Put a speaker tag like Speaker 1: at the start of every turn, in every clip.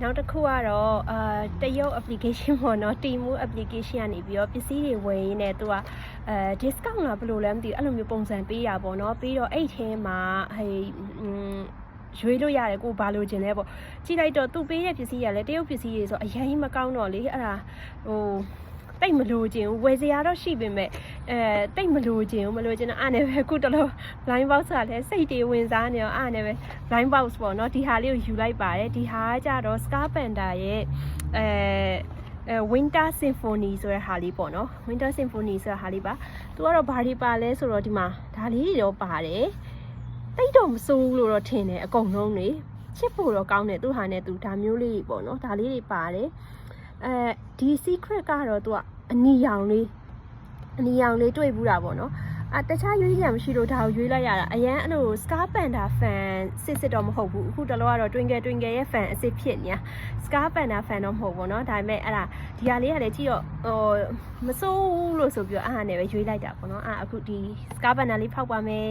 Speaker 1: နောက်တစ်ခုကတော့တရုတ် application ပေါ့နော်တီမူ application ကနေပြီးတော့ပစ္စည်းတွေဝယ်ရင်းနဲ့သူကdiscount လားဘယ်လိုလဲမသိဘူးအဲ့လိုမျိုးပုံစံပေးရပေါ့နော်ပြီးတော့အဲ့ထဲမှာရွေးလို့ရတယ်ကိုဘာလို့ကျင်လဲပေါ့ကြည့်လိုက်တော့သူပေးတဲ့ပစ္စည်းရလဲတရုတ်ပစ္စည်းတွေဆိုအရင်မကောင်းတော့လေအဲ့ဒါတိတ်မလို့ခြင်းဝယ်စရာတော့ရှိပေမဲ့တိတ်မလို့ခြင်းတော့အားနေပဲခုတလို့ blind box ကလည်းစိတ်တွေဝင်စားနေတော့အားနေပဲ blind box ပေါ့နော်ဒီဟာလေးကိုယူလိုက်ပါတယ်ဒီဟာကကြတော့ Scar Panda ရဲ့Winter Symphony ဆိုတဲ့ဟာလေးပေါ့နော် Winter Symphony ဆိုတဲ့ဟာလေးပါသူကတော့ဘာတွေပါလဲဆိုတော့ဒီမှာဒါလေးတွေတော့ပါတယ်တိတ်တော့မစိုးဘူးလို့တော့ထင်တယ်အကုန်လုံးနေချစ်ဖို့တော့ကောင်းတယ်သူဟာနဲ့သူဒါမျိုးလေးပေါ့နော်ဒါလေးတွေပါတယ်ဒီ secret ကတော့သူကအနီရောင်လေးတွေ့ဘူးတာပေါ့နော်တခြားရွေးရမရှိလို့ဒါကိုရွေးလိုက်ရတာအရန်အဲ့လို Scar Panda fan စစ်တော့မဟုတ်ဘူးအခုတလောကတော့ Twinkle ရဲ့ fan အစ်ဖြစ်နေတာ Scar Panda fan တော့မဟုတ်ဘူးเนาะဒါပေမဲ့အဲ့ဒါဒီဟာလေးကလည်းကြည့်တော့မစိုးဘူးလို့ဆိုပြီးတော့အားနဲ့ပဲရွေးလိုက်တာပေါ့နော်အခုဒီ Scar Panda လေးဖောက်ပါမယ်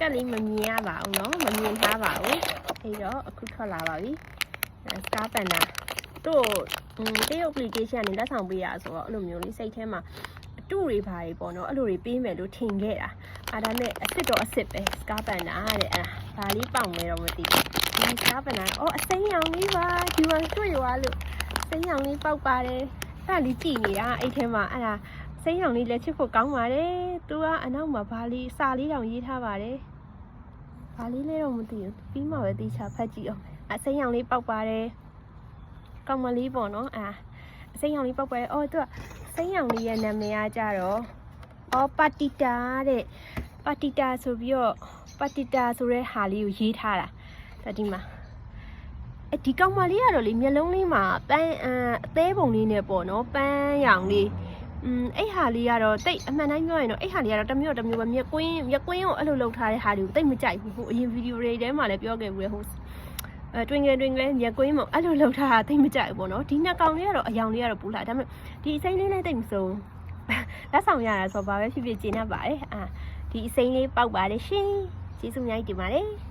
Speaker 1: ကလေးမမြင်ရပါဘူးเนาะမမြင်ထားပါဘူးအဲ့တော့အခုထွက်လာပါပြီ Scar Panda တို့တရုတ် application နဲ့လက်ဆောင်ပေးရဆိုတော့အဲ့လိုမျိုးလေးစိတ်ထဲမှာအတူတွေပါတွေပေါ့เนาะအဲ့လိုတွေပေးမယ်လို့ထင်ခဲ့တာဒါမဲ့အစ်စ်တော့အစ်စ်ပဲ Scar Panda တဲ့ဒါလေးပေါက်မယ်တော့မသိဘူးဒီ Scar Panda အစိမ်းရောင်လေးပါဒီမှာတွေ့ရွာလို့စိမ်းရောင်လေးပေါက်ပါတယ်အဲ့ဒါလေးကြည့်နေတာအဲ့ထဲမှာအဲ့ဒါစိမ်းရောင်လေးလက်ချစ်ဖို့ကောင်းပါတယ်သူကအနောက်မှာဘာလေးစာလေးတောင်ရေးထားပါတယ်ဘာလေးလဲတော့မသိဘူးပြီးမှပဲတေချာဖတ်ကြည့်အောင်စိမ်းရောင်လေးပေါက်ပါတယ်ကောင်းမလေးပေါ့နော်စိမ်းရောင်လေးပေါက်ပါတယ်သူကစိမ်းရောင်လေးရဲ့နာမည်ကကြတော့ပါတီတာတဲ့ပါတီတာဆိုပြီးတော့ပါတီတာဆိုတဲ့ဟာလေးကိုရေးထားတာဒါဒီမှာဒီကောင်မလေးကတော့လေမျက်လုံးလေးမှာပန်းအသေးပုံလေးနဲ့ပေါ့နော်ပန်းရောင်လေးအဲ့ဟာလေးကတော့တိတ်အမှန်တိုင်းပြောရင်တော့အဲ့ဟာလေးကတော့တမျိုးပဲမြက်ကွင်းကိုအဲ့လိုလုပ်ထားတဲ့ဟာတွေကိုတိတ်မကြိုက်ဘူးဟိုအရင်ဗီဒီယိုတွေထဲမှာလည်းပြောခဲ့ဘူးလေဟိုTwinkle မြက်ကွင်းမို့အဲ့လိုလုပ်ထားတာတိတ်မကြိုက်ဘူးပေါ့နော်ဒီနှစ်ကောင်လေးကတော့အယောင်လေးကတော့ပူလာဒါပေမဲ့ဒီအစိမ်းလေးလည်းတိတ်မစုံလက်ဆောင်ရတာဆိုတော့ဘာပဲဖြစ်ဖြစ်ကျေနပ်ပါတယ်ဒီအစိမ်းလေးပေါက်ပါတယ်ရှင်ကျေးဇူးအများကြီးတင်ပါတယ်